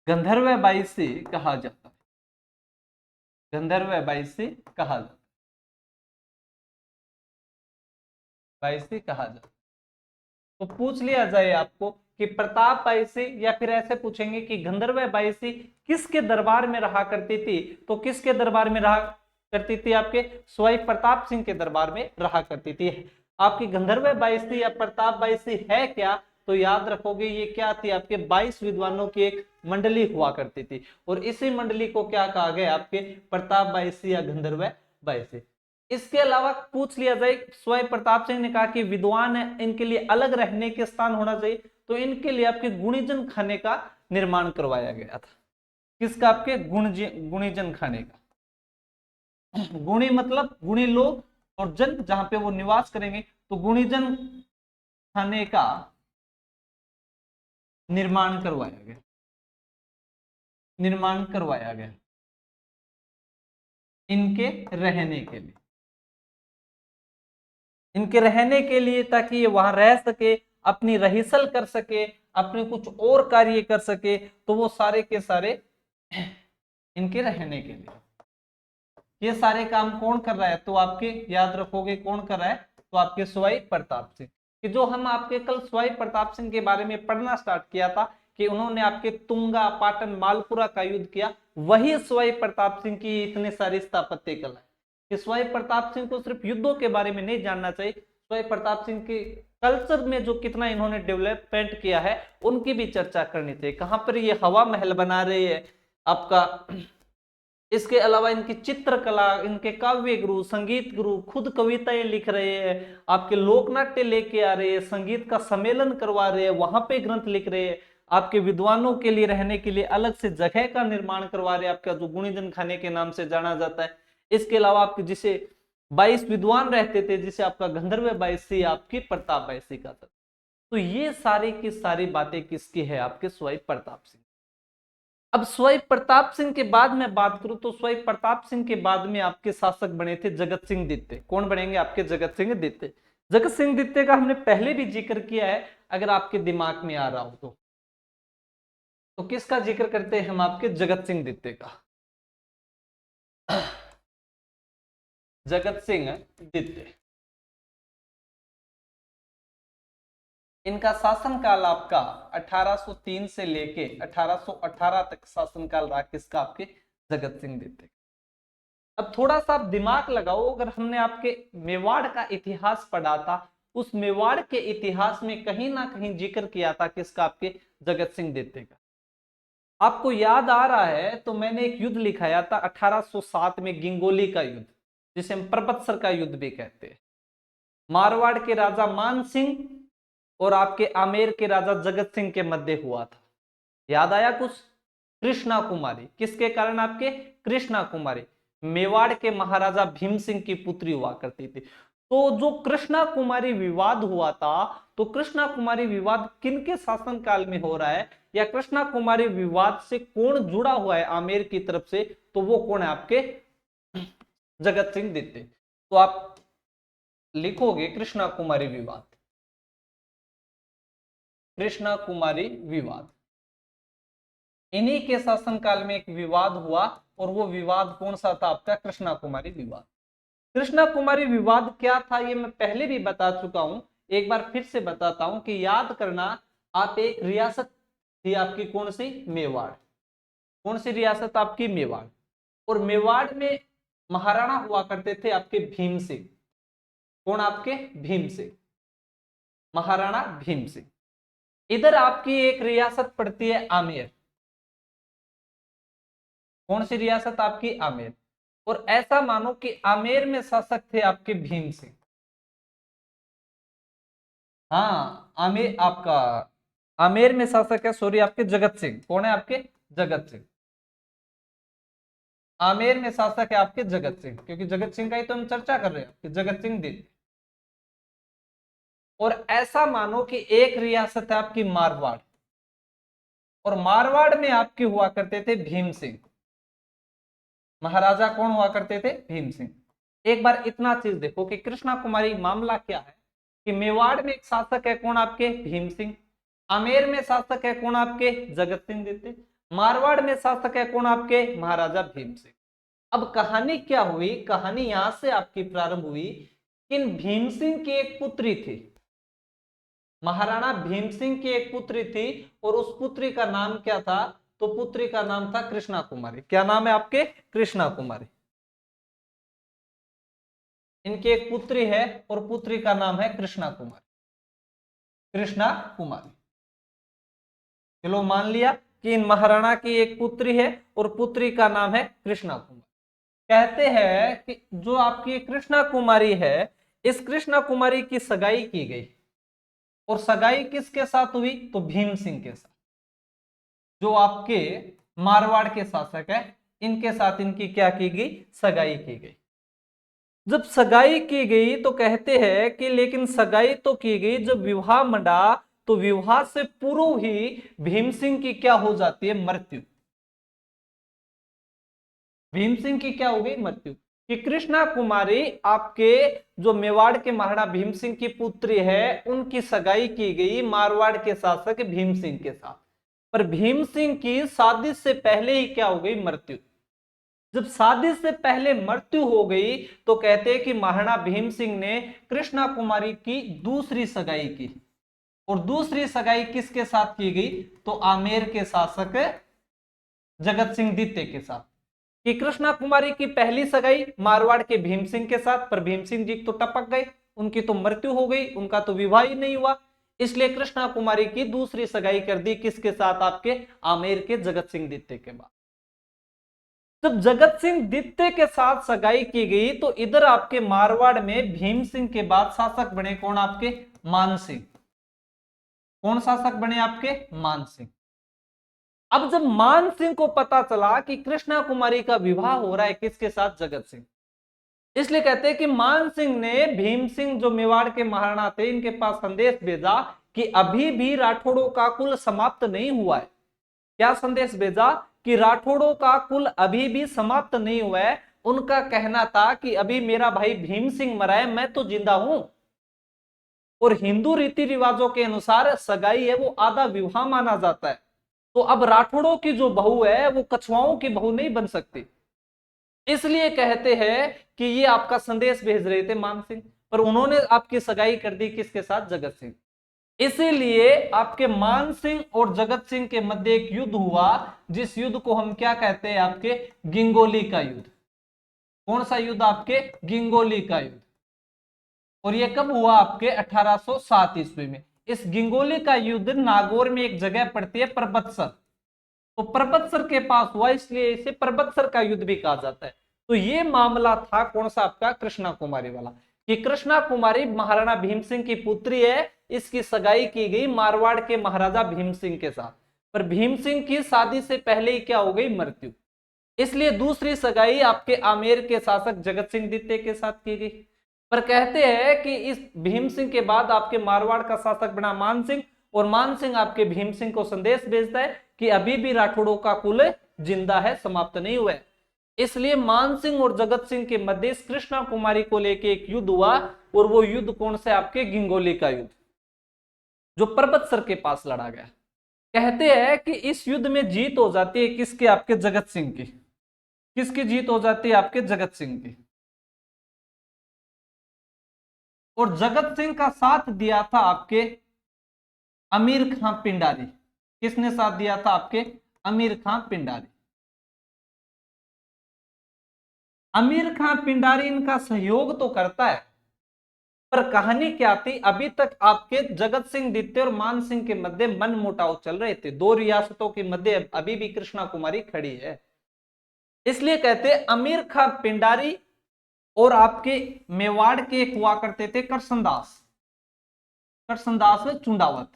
गंधर्व बाई से कहा जाता है, गंधर्व बाई से कहा जाता है, बाई से कहा जाता है। तो पूछ लिया जाए आपको कि प्रताप बाई से, या फिर ऐसे पूछेंगे कि गंधर्व बाई से किसके दरबार में रहा करती थी, तो किसके दरबार में रहा करती थी, आपके स्वयं प्रताप सिंह के दरबार में रहा करती थी। आपकी गंधर्व बाई से या प्रताप बाई से है क्या, तो याद रखोगे ये क्या थी, आपके 22 विद्वानों की एक मंडली हुआ करती थी, और इसी मंडली को क्या कहा गया, आपके प्रताप बाई से या गंधर्व बाई से। इसके अलावा पूछ लिया जाए, स्वयं प्रताप सिंह ने कहा कि विद्वान है, इनके लिए अलग रहने के स्थान होना चाहिए, तो इनके लिए आपके गुणीजन खाने का निर्माण करवाया गया था। किसका, आपके गुणीजन खाने का। गुणी मतलब गुणी लोग, और जन जहां पे वो निवास करेंगे, तो गुणीजन खाने का निर्माण करवाया गया, निर्माण करवाया गया इनके रहने के लिए, इनके रहने के लिए, ताकि ये वहां रह सके, अपनी रहीसल कर सके, अपने कुछ और कार्य कर सके, तो वो सारे के सारे इनके रहने के लिए। ये सारे काम कौन कर रहा है, तो आपके याद रखोगे कौन कर रहा है, तो आपके स्वयं प्रताप सिंह। कि जो हम आपके कल स्वयं प्रताप सिंह के बारे में पढ़ना स्टार्ट किया था, कि उन्होंने आपके तुंगा, पाटन, मालपुरा का युद्ध किया, वही स्वयं प्रताप सिंह की इतने सारी स्थापत्य कला है। कि स्वयं प्रताप सिंह को सिर्फ युद्धों के बारे में नहीं जानना चाहिए, स्वयं प्रताप सिंह के कल्चर में जो कितना इन्होंने डेवलपमेंट किया है, उनकी भी चर्चा करनी चाहिए। कहां पर ये हवा महल बना रहे हैं आपका, इसके अलावा इनकी चित्रकला, इनके काव्य गुरु, संगीत गुरु खुद कविताएं लिख रहे हैं, आपके लोकनाट्य लेके आ रहे हैं, संगीत का सम्मेलन करवा रहे हैं, वहां पे ग्रंथ लिख रहे हैं, आपके विद्वानों के लिए रहने के लिए अलग से जगह का निर्माण करवा रहे हैं, आपका जो गुणीजन खाने के नाम से जाना जाता है। इसके अलावा आपके जिसे 22 विद्वान रहते थे, जिसे आपका गंधर्व बाई से, आपकी प्रताप बाई से का था। तो ये सारी की सारी बातें किसकी है, आपके स्वयं प्रताप सिंह। अब स्वयं प्रताप सिंह के बाद में बात करूं, तो स्वयं प्रताप सिंह के बाद में आपके शासक बने थे जगत सिंह द्वितीय। कौन बनेंगे, आपके जगत सिंह द्वितीय। जगत सिंह द्वितीय का हमने पहले भी जिक्र किया है, अगर आपके दिमाग में आ रहा हो तो किसका जिक्र करते हैं हम, आपके जगत सिंह द्वितीय का। जगत सिंह द्वितीय, इनका शासनकाल आपका 1803 से लेके 1818 तक शासनकाल रहा, किसका, आपके जगत सिंह द्वितीय। अब थोड़ा सा आप दिमाग लगाओ, अगर हमने आपके मेवाड़ का इतिहास पढ़ा था, उस मेवाड़ के इतिहास में कहीं ना कहीं जिक्र किया था किसका, आपके जगत सिंह द्वितीय का। आपको याद आ रहा है तो मैंने एक युद्ध लिखाया था 1807 में, गिंगोली का युद्ध, जिसे हम परबतसर का युद्ध भी कहते हैं। मारवाड़ के राजा मान सिंह और आपके आमेर के राजा जगत सिंह के मध्य हुआ था। याद आया कुछ? कृष्णा कुमारी, किसके कारण? आपके कृष्णा कुमारी, मेवाड़ के महाराजा भीम सिंह की पुत्री हुआ करती थी। तो जो कृष्णा कुमारी विवाद हुआ था, तो कृष्णा कुमारी विवाद किनके शासनकाल में हो रहा है, या कृष्णा कुमारी विवाद से कौन जुड़ा हुआ है आमेर की तरफ से, तो वो कौन है? आपके जगत सिंह द्वितीय। तो आप लिखोगे कृष्णा कुमारी विवाद, कृष्णा कुमारी विवाद। इन्हीं के शासनकाल में एक विवाद हुआ, और वो विवाद कौन सा था? आपका कृष्णा कुमारी विवाद। कृष्णा कुमारी विवाद क्या था ये मैं पहले भी बता चुका हूं, एक बार फिर से बताता हूं कि याद करना। आप एक रियासत थी आपकी, कौन सी? मेवाड़। कौन सी रियासत? आपकी मेवाड़। और मेवाड़ में महाराणा हुआ करते थे आपके भीम सिंह। कौन? आपके भीम सिंह, महाराणा भीम सिंह। इधर आपकी एक रियासत पड़ती है आमेर। कौन सी रियासत? आपकी आमेर। और ऐसा मानो कि आमेर में शासक थे आपके भीम सिंह। हाँ, आमेर आपका आमेर में शासक है, सॉरी, आपके जगत सिंह। कौन है? आपके जगत सिंह। आमेर में शासक है आपके जगत सिंह, क्योंकि जगत सिंह का ही तो हम चर्चा कर रहे हैं कि जगत सिंह द्वितीय। और ऐसा मानो कि एक रियासत है आपकी मारवाड़, और मारवाड़ में आपके हुआ करते थे भीम सिंह। महाराजा कौन हुआ करते थे? भीम सिंह। एक बार इतना चीज देखो कि कृष्णा कुमारी मामला क्या है, कि मेवाड़ में एक शासक है, कौन? आपके भीम सिंह। आमेर में शासक है, कौन? आपके जगत सिंह द्वितीय। मारवाड़ में शासक है, कौन? आपके महाराजा भीम सिंह। अब कहानी क्या हुई? कहानी यहां से आपकी प्रारंभ हुई कि इन भीम सिंह की एक पुत्री थी, महाराणा भीम सिंह की एक पुत्री थी, और उस पुत्री का नाम क्या था? तो पुत्री का नाम था कृष्णा कुमारी। क्या नाम है आपके? कृष्णा कुमारी। इनकी एक पुत्री है, और पुत्री का नाम है कृष्णा कुमारी। कृष्णा कुमारी। चलो मान लिया कि इन महाराणा की एक पुत्री है, और पुत्री का नाम है कृष्णा कुमारी। कहते हैं कि जो आपकी कृष्णा कुमारी है, इस कृष्णा कुमारी की सगाई की गई, और सगाई किसके साथ हुई? तो भीम सिंह के साथ, जो आपके मारवाड़ के शासक है, इनके साथ इनकी क्या की गई? सगाई की गई। जब सगाई की गई तो कहते हैं कि लेकिन सगाई तो की गई, जब विवाह मंडा तो विवाह से पूर्व ही भीम सिंह की क्या हो जाती है? मृत्यु। भीम सिंह की क्या हो गई? मृत्यु। कि कृष्णा कुमारी आपके जो मेवाड़ के महाराणा भीम सिंह की पुत्री है, उनकी सगाई की गई मारवाड़ के शासक भीम सिंह के साथ, पर भीम सिंह की शादी से पहले ही क्या हो गई? मृत्यु। जब शादी से पहले मृत्यु हो गई तो कहते हैं कि महाराणा भीम सिंह ने कृष्णा कुमारी की दूसरी सगाई की, और दूसरी सगाई किसके साथ की गई? तो आमेर के शासक जगत सिंह द्वितीय के साथ। कि कृष्णा कुमारी की पहली सगाई मारवाड़ के भीम सिंह के साथ, पर भीम सिंह जी तो टपक गए, उनकी तो मृत्यु हो गई, उनका तो विवाह ही नहीं हुआ, इसलिए कृष्णा कुमारी की दूसरी सगाई कर दी किसके साथ? आपके आमेर के जगत सिंह द्वितीय के बाद। जब जगत सिंह द्वितीय के साथ सगाई की गई तो इधर आपके मारवाड़ में भीम सिंह के बाद शासक बने कौन? आपके मान सिंह। कौन शासक बने? आपके मान सिंह। अब जब मान सिंह को पता चला कि कृष्णा कुमारी का विवाह हो रहा है किसके साथ? जगत सिंह, इसलिए कहते हैं कि मान सिंह ने भीम सिंह जो मेवाड़ के महाराणा थे, इनके पास संदेश भेजा कि अभी भी राठौड़ों का कुल समाप्त नहीं हुआ है। क्या संदेश भेजा? कि राठौड़ों का कुल अभी भी समाप्त नहीं हुआ है। उनका कहना था कि अभी मेरा भाई भीम सिंह मरा है, मैं तो जिंदा हूं, और हिंदू रीति रिवाजों के अनुसार सगाई है वो आधा विवाह माना जाता है, तो अब राठौड़ों की जो बहू है वो कछुआओं की बहू नहीं बन सकती। इसलिए कहते हैं कि ये आपका संदेश भेज रहे थे मान सिंह, पर उन्होंने आपकी सगाई कर दी किसके साथ? जगत सिंह। इसीलिए आपके मान सिंह और जगत सिंह के मध्य एक युद्ध हुआ, जिस युद्ध को हम क्या कहते हैं? आपके गिंगोली का युद्ध। कौन सा युद्ध? आपके गिंगोली का युद्ध। और यह कब हुआ? आपके 1807 ईस्वी में। इस गिंगोली का युद्ध नागौर में एक जगह पड़ती है परबतसर, तो परबतसर के पास हुआ, इसलिए इसे परबतसर का युद्ध भी कहा जाता है। तो ये मामला था कौन सा? आपका कृष्णा कुमारी वाला, कि कृष्णा कुमारी महाराणा भीम सिंह की पुत्री है, इसकी सगाई की गई मारवाड़ के महाराजा भीम सिंह के साथ, पर भीम सिंह की शादी से पहले ही क्या हो गई, मृत्यु। इसलिए दूसरी सगाई आपके आमेर के शासक जगत सिंह द्वितीय के साथ की गई। पर कहते हैं कि इस भीम सिंह के बाद आपके मारवाड़ का शासक बना मान सिंह, और मान सिंह आपके भीम सिंह को संदेश भेजता है कि अभी भी राठौड़ों का कुल जिंदा है, समाप्त नहीं हुआ है। इसलिए मान सिंह और जगत सिंह के मध्य कृष्णा कुमारी को लेकर एक युद्ध हुआ, और वो युद्ध कौन से, आपके गिंगोली का युद्ध, जो परबतसर के पास लड़ा गया। कहते हैं कि इस युद्ध में जीत हो जाती है किसके, आपके जगत सिंह की। किसकी जीत हो जाती है, आपके जगत सिंह की। और जगत सिंह का साथ दिया था आपके अमीर खां पिंडारी। किसने साथ दिया था, आपके अमीर खां पिंडारी। अमीर खां पिंडारी इनका सहयोग तो करता है, पर कहानी क्या थी, अभी तक आपके जगत सिंह द्वितीय और मान सिंह के मध्य मन मुटाव चल रहे थे। दो रियासतों के मध्य अभी भी कृष्णा कुमारी खड़ी है। इसलिए कहते अमीर खां पिंडारी और आपके मेवाड़ के एक हुआ करते थे करसनदास, करसनदास व चुंडावत।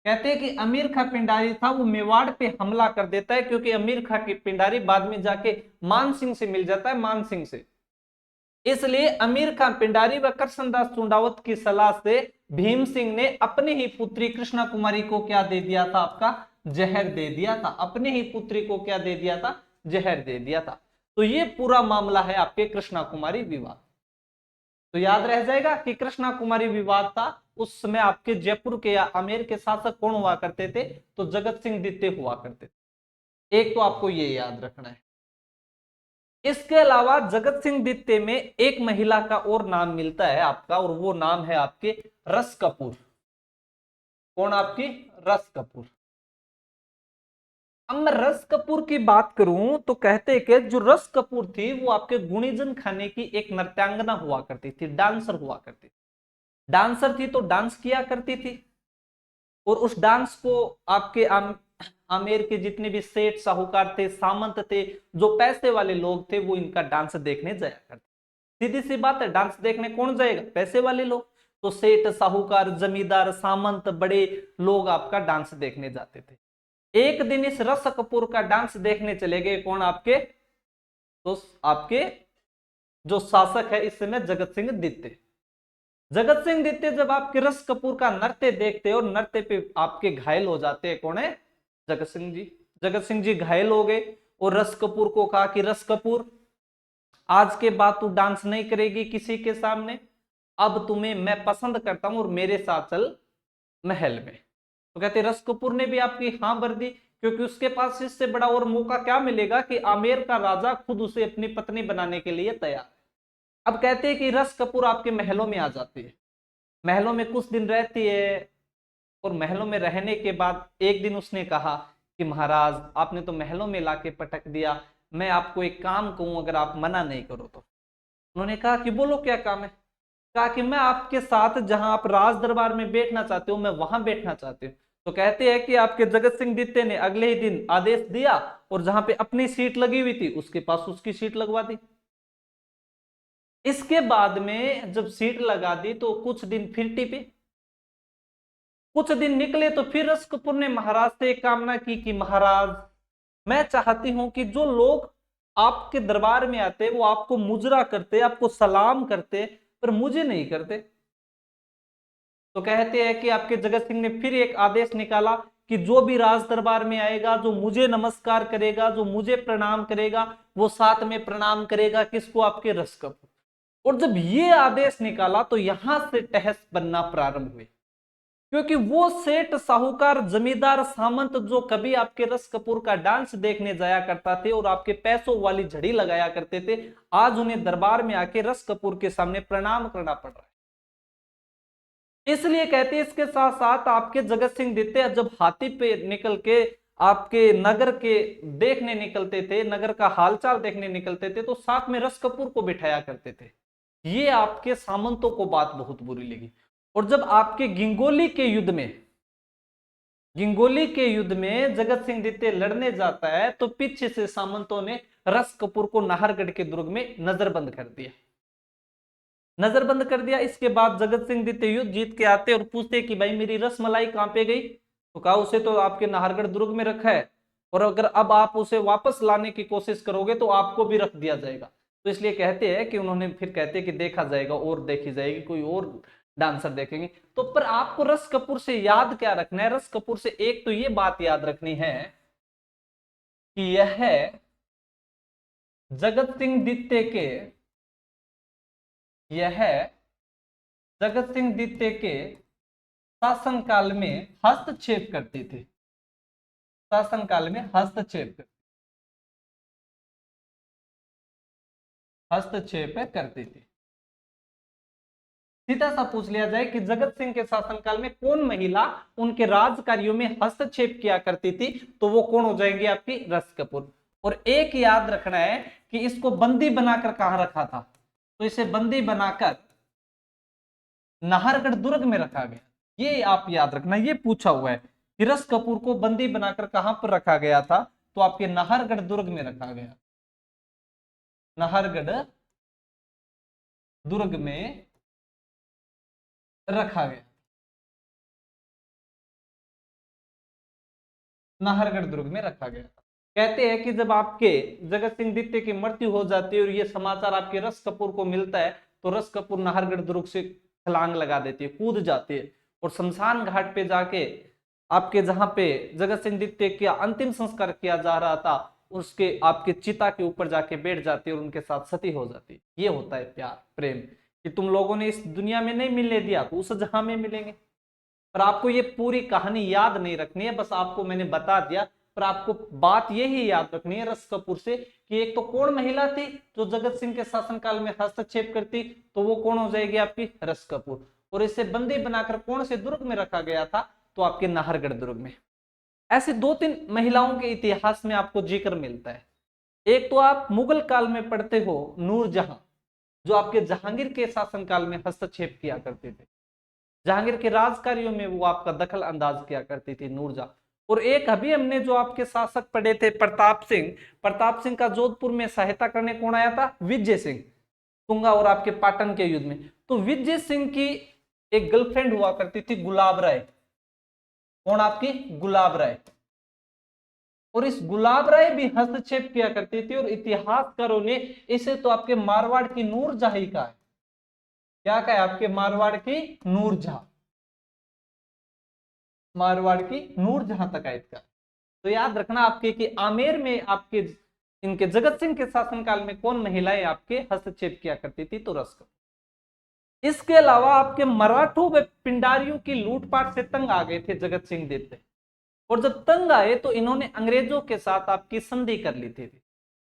कहते हैं कि अमीर खां पिंडारी था, वो मेवाड़ पे हमला कर देता है, क्योंकि अमीर खां पिंडारी बाद में जाके मान सिंह से मिल जाता है, मान सिंह से। इसलिए अमीर खां पिंडारी व करसनदास चुंडावत की सलाह से भीम सिंह ने अपनी ही पुत्री कृष्णा कुमारी को क्या दे दिया था, आपका जहर दे दिया था। अपने ही पुत्री को क्या दे दिया था, जहर दे दिया था। तो ये पूरा मामला है आपके कृष्णा कुमारी विवाद। तो याद रह जाएगा कि कृष्णा कुमारी विवाद था। उस समय आपके जयपुर के या आमेर के शासक कौन हुआ करते थे, तो जगत सिंह द्वितीय हुआ करते थे। एक तो आपको ये याद रखना है। इसके अलावा जगत सिंह द्वितीय में एक महिला का और नाम मिलता है आपका, और वो नाम है आपके रस कपूर। कौन, आपकी रस कपूर। अब मैं रस कपूर की बात करूं तो कहते कि जो रस कपूर थी वो आपके गुणीजन खाने की एक नृत्यांगना हुआ करती थी, डांसर हुआ करती थी। डांसर थी तो डांस किया करती थी, और उस डांस को आपके आमेर के जितने भी सेठ साहूकार थे, सामंत थे, जो पैसे वाले लोग थे, वो इनका डांस देखने जाया करते। सीधी सी बात है, डांस देखने कौन जाएगा, पैसे वाले लोग। तो सेठ साहूकार जमींदार सामंत बड़े लोग आपका डांस देखने जाते थे। एक दिन इस रस कपूर का डांस देखने चले गए कौन, आपके, तो आपके जो शासक है इस समय जगत सिंह द्वितीय। जगत सिंह द्वितीय जब आपके रस कपूर का नृत्य देखते और नृत्य पे आपके घायल हो जाते हैं, कौन है, जगत सिंह जी। जगत सिंह जी घायल हो गए और रस कपूर को कहा कि रस कपूर, आज के बाद तू डांस नहीं करेगी किसी के सामने, अब तुम्हें मैं पसंद करता हूं और मेरे साथ चल महल में। तो कहते रस कपूर ने भी आपकी हां भर दी, क्योंकि उसके पास इससे बड़ा और मौका क्या मिलेगा कि आमेर का राजा खुद उसे अपनी पत्नी बनाने के लिए तैयार। अब कहते हैं कि रस कपूर आपके महलों में आ जाती है, महलों में कुछ दिन रहती है, और महलों में रहने के बाद एक दिन उसने कहा कि महाराज आपने तो महलों में लाके पटक दिया, मैं आपको एक काम कहूं, अगर आप मना नहीं करो तो। उन्होंने कहा कि बोलो क्या काम है। कहा कि मैं आपके साथ जहां आप राज दरबार में बैठना चाहते हो, मैं वहां बैठना चाहती हूँ। तो कहते हैं कि आपके जगत सिंह द्वितीय ने अगले ही दिन आदेश दिया, और जहां पे अपनी सीट लगी हुई थी उसके पास उसकी सीट लगवा दी। इसके बाद में जब सीट लगा दी तो कुछ दिन फिर टिपे, कुछ दिन निकले तो फिर रस कपूर ने महाराज से एक कामना की कि महाराज मैं चाहती हूं कि जो लोग आपके दरबार में आते वो आपको मुजरा करते, आपको सलाम करते, पर मुझे नहीं करते। तो कहते हैं कि आपके जगत सिंह ने फिर एक आदेश निकाला कि जो भी राज दरबार में आएगा, जो मुझे नमस्कार करेगा, जो मुझे प्रणाम करेगा, वो साथ में प्रणाम करेगा किसको, आपके रस कपूर। और जब ये आदेश निकाला तो यहां से तहस बनना प्रारंभ हुए, क्योंकि वो सेठ साहूकार जमींदार सामंत जो कभी आपके रस कपूर का डांस देखने जाया करता थे और आपके पैसों वाली झड़ी लगाया करते थे, आज उन्हें दरबार में आके रस कपूर के सामने प्रणाम करना पड़ रहा है। इसलिए कहते हैं इसके साथ साथ आपके जगत सिंह द्वितीय जब हाथी पे निकल के आपके नगर के देखने निकलते थे, नगर का हालचाल देखने निकलते थे, तो साथ में रस कपूर को बिठाया करते थे। ये आपके सामंतों को बात बहुत बुरी लगी। और जब आपके गिंगोली के युद्ध में गिंगोली के युद्ध में जगत सिंह द्वितीय लड़ने जाता है तो पीछे से सामंतों ने रस कपूर को नाहरगढ़ के दुर्ग में नजरबंद कर दिया। नजरबंद कर दिया। इसके बाद जगत सिंह द्वितीय युद्ध जीत के आते और पूछते कि भाई मेरी रसमलाई कहां पे गई? तो कहा उसे तो आपके नाहरगढ़ दुर्ग में रखा है, और अगर अब आप उसे वापस लाने की कोशिश करोगे तो आपको भी रख दिया जाएगा। तो इसलिए कहते हैं कि उन्होंने फिर कहते हैं कि देखा जाएगा और देखी जाएगी, कोई और डांसर देखेंगे। तो पर आपको रस कपूर से याद क्या रखना है? रस कपूर से एक तो ये बात याद रखनी है कि यह जगत सिंह द्वितीय के यह जगत सिंह द्वितीय के शासनकाल में हस्तक्षेप करते थे। शासनकाल में हस्तक्षेप करते थे। सीधा सा पूछ लिया जाए कि जगत सिंह के शासनकाल में कौन महिला उनके राज कार्यों में हस्तक्षेप किया करती थी, तो वो कौन हो जाएंगी? आपकी रस कपूर। और एक याद रखना है कि इसको बंदी बनाकर कहां रखा था? तो इसे बंदी बनाकर नाहरगढ़ दुर्ग में रखा गया। ये आप याद रखना, ये पूछा हुआ है कि रस कपूर को बंदी बनाकर कहां पर रखा गया था? तो आपके नाहरगढ़ दुर्ग में रखा गया। नाहरगढ़ दुर्ग में रखा गया। नाहरगढ़ दुर्ग में रखा गया। कहते हैं कि जब आपके जगत सिंह द्वितीय की मृत्यु हो जाती है और ये समाचार आपके रस कपूर को मिलता है, तो रस कपूर नाहरगढ़ दुर्ग से छलांग लगा देती है, कूद जाती है, और शमशान घाट पे जाके आपके जहां पे जगत सिंह द्वितीय का अंतिम संस्कार किया जा रहा था उसके आपके चिता के ऊपर जाके बैठ जाती है और उनके साथ सती हो जाती है। ये होता है प्यार प्रेम, कि तुम लोगों ने इस दुनिया में नहीं मिलने दिया तो उस जहां में मिलेंगे। पर आपको ये पूरी कहानी याद नहीं रखनी है, बस आपको मैंने बता दिया। पर आपको बात यही याद रखनी है रस कपूर से कि एक तो कौन महिला थी जो जगत सिंह के शासनकाल में हस्तक्षेप करती, तो वो कौन हो जाएगी? आपकी रस कपूर। और इसे बंदी बनाकर कौन से दुर्ग में रखा गया था? तो आपके नाहरगढ़ दुर्ग में। ऐसे 2-3 महिलाओं के इतिहास में आपको जिक्र मिलता है। एक तो आप मुगल काल में पढ़ते हो नूरजहां, जो आपके जहांगीर के शासनकाल में हस्तक्षेप किया करते थे, जहांगीर के राज कार्यों में वो आपका दखल अंदाज किया करती थी नूरजहां। और एक अभी हमने जो आपके शासक पढ़े थे प्रताप सिंह, प्रताप सिंह का जोधपुर में सहायता करने कौन आया था? विजय सिंह, तुंगा और आपके पाटन के युद्ध में। तो विजय सिंह की एक गर्लफ्रेंड हुआ करती थी गुलाब राय। कौन? आपकी गुलाब राय। और इस गुलाब राय भी हस्तक्षेप किया करती थी, और इतिहासकारों ने इसे तो आपके मारवाड़ की नूरजहां का है। क्या का है? आपके मारवाड़ की नूरजहां, मारवाड़ की नूरजहां तकायत का। तो याद रखना आपके कि आमेर में आपके इनके जगत सिंह के शासनकाल में कौन महिलाएं आपके हस्तक्षेप किया करती थी? तो रस कपूर। इसके अलावा आपके मराठों व पिंडारियों की लूटपाट से तंग आ गए थे जगत सिंह द्वितीय, और जब तंग आए तो इन्होंने अंग्रेजों के साथ आपकी संधि कर ली थी।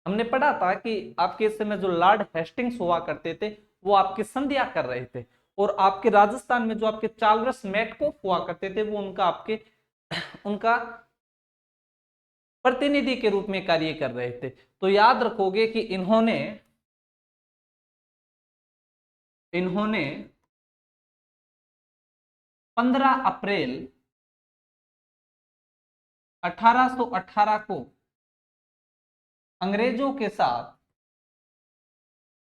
हमने पढ़ा था कि आपके इस समय जो लॉर्ड हेस्टिंग्स हुआ करते थे वो आपकी संधियां कर रहे थे, और आपके राजस्थान में जो आपके चार्ल्स मेटकोफ हुआ करते थे वो उनका आपके उनका प्रतिनिधि के रूप में कार्य कर रहे थे। तो याद रखोगे कि इन्होंने इन्होंने 15 अप्रैल 1818 को अंग्रेजों के साथ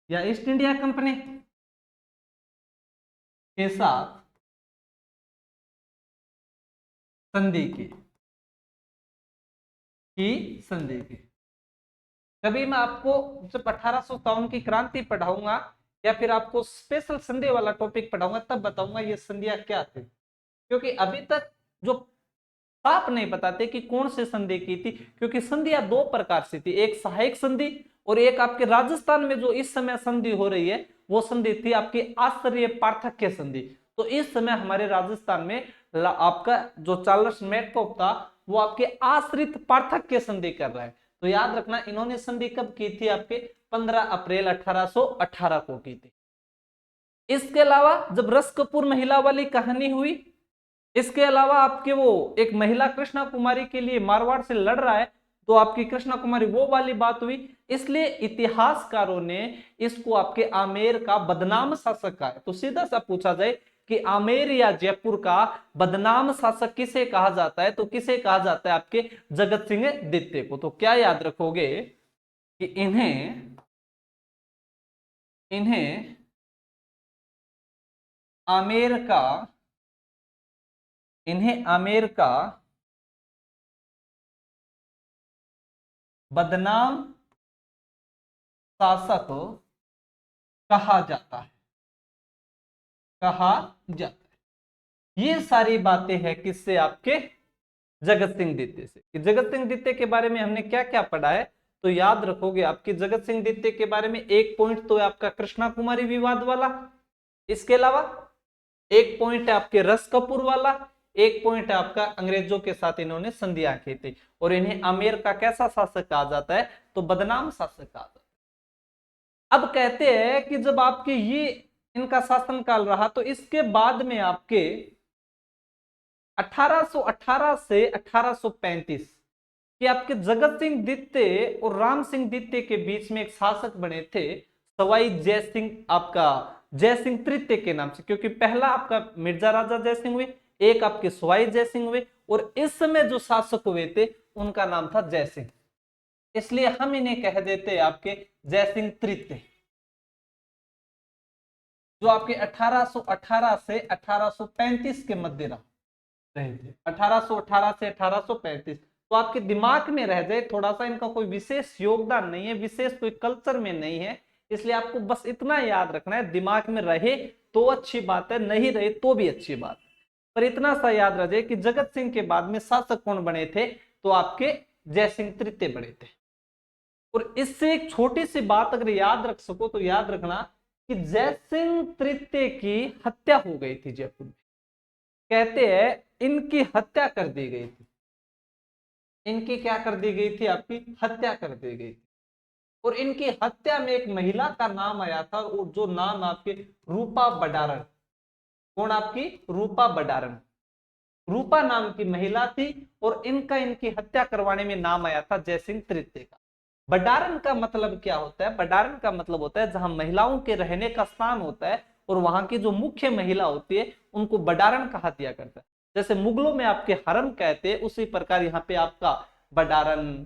या ईस्ट इंडिया कंपनी के साथ संधि की संधि की। कभी मैं आपको जब 1857 की क्रांति पढ़ाऊंगा या फिर आपको स्पेशल संधि वाला टॉपिक पढ़ाऊंगा तब बताऊंगा ये संधियां क्या थी, क्योंकि अभी तक जो साफ नहीं बताते कि कौन से संधि की थी, क्योंकि संधियां 2 प्रकार से थी, एक सहायक संधि और एक आपके राजस्थान में जो इस समय संधि हो रही है वो संधि थी आपकी आश्चर्य पार्थक्य संधि। तो इस समय हमारे राजस्थान में आपका जो चार्ल्स मेटकोफ था वो आपके आश्रित पार्थक्य संधि कर रहा है। तो याद रखना इन्होंने संधि कब की थी? आपके 15 अप्रैल 1818 को की थी। इसके अलावा जब रस कपूर महिला वाली कहानी हुई, इसके अलावा आपके वो एक महिला कृष्णा कुमारी के लिए मारवाड़ से लड़ रहा है, तो आपकी कृष्णा कुमारी वो वाली बात हुई, इसलिए इतिहासकारों ने इसको आपके आमेर का बदनाम शासक कहा है। तो सीधा सा पूछा जाए कि आमेर या जयपुर का बदनाम शासक किसे कहा जाता है, तो किसे कहा जाता है आपके जगत सिंह द्वितीय को। तो क्या याद रखोगे कि इन्हें आमेर का बदनाम शासक कहा जाता है, ये सारी बातें हैं किससे, आपके जगत सिंह द्वितीय से। कि जगत सिंह द्वितीय के बारे में हमने क्या क्या पढ़ा है, तो याद रखोगे आपकी जगत सिंह द्वितीय के बारे में एक पॉइंट तो है आपका कृष्णा कुमारी विवाद वाला, इसके अलावा एक पॉइंट है आपके रस कपूर वाला, एक पॉइंट है आपका अंग्रेजों के साथ इन्होंने संधियां की थी, और इन्हें आमेर का कैसा शासक कहा जाता है, तो बदनाम शासक कहा जाता है। अब कहते हैं कि जब आपके ये इनका शासनकाल रहा, तो इसके बाद में आपके 1818 से 1835 कि आपके जगत सिंह द्वितीय और राम सिंह द्वितीय के बीच में एक शासक बने थे सवाई जय सिंह, आपका जय सिंह तृतीय के नाम से, क्योंकि पहला आपका मिर्जा राजा जय सिंह हुए, एक आपके सवाई जय सिंह हुए, और इस समय जो शासक हुए थे उनका नाम था जय सिंह, इसलिए हम इन्हें कह देते हैं आपके जय सिंह तृतीय, जो आपके 1818 से 1835 के मध्य रहे थे। 1818 से 1835, तो आपके दिमाग में रह जाए, थोड़ा सा इनका कोई विशेष योगदान नहीं है, विशेष कोई कल्चर में नहीं है, इसलिए आपको बस इतना याद रखना है, दिमाग में रहे तो अच्छी बात है, नहीं रहे तो भी अच्छी बात है, पर इतना सा याद रह जाए कि जगत सिंह के बाद में शासक कौन बने थे, तो आपके जय सिंह तृतीय बने थे। और इससे एक छोटी सी बात अगर याद रख सको तो याद रखना कि जय सिंह तृतीय की हत्या हो गई थी जयपुर में, कहते हैं इनकी हत्या कर दी गई थी, इनकी क्या कर दी गई थी, आपकी हत्या कर दी गई थी, और इनकी हत्या में एक महिला का नाम आया था, और जो नाम आपके रूपा बडारण, कौन आपकी रूपा बडारण, रूपा नाम की महिला थी, और इनकी हत्या करवाने में नाम आया था जय सिंह तृतीय का। बडारण का मतलब क्या होता है, बडारण का मतलब होता है जहां महिलाओं के रहने का स्थान होता है, और वहां की जो मुख्य महिला होती है उनको बडारण कहा दिया करता है। जैसे मुगलों में आपके हरम कहते हैं, उसी प्रकार यहाँ पे आपका बडारण,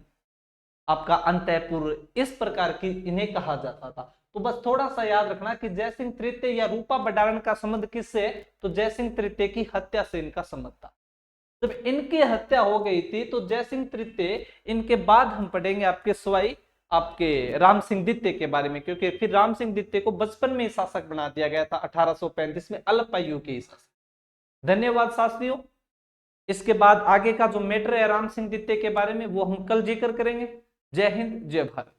आपका अंतःपुर, इस प्रकार की इन्हें कहा जाता था। तो बस थोड़ा सा याद रखना कि जय सिंह तृतीय या रूपा बडारण का संबंध किससे, तो जय सिंह तृतीय की हत्या से इनका संबंध था। जब इनकी हत्या हो गई थी तो जय सिंह तृतीय, इनके बाद हम पढ़ेंगे आपके सवाई आपके राम सिंह द्वितीय के बारे में, क्योंकि फिर राम सिंह द्वितीय को बचपन में शासक बना दिया गया था 1835 में, अल्पायु के शासक। धन्यवाद शास्त्रियों। इसके बाद आगे का जो मैटर है राम सिंह द्वितीय के बारे में वो हम कल जिक्र करेंगे। जय हिंद, जय भारत।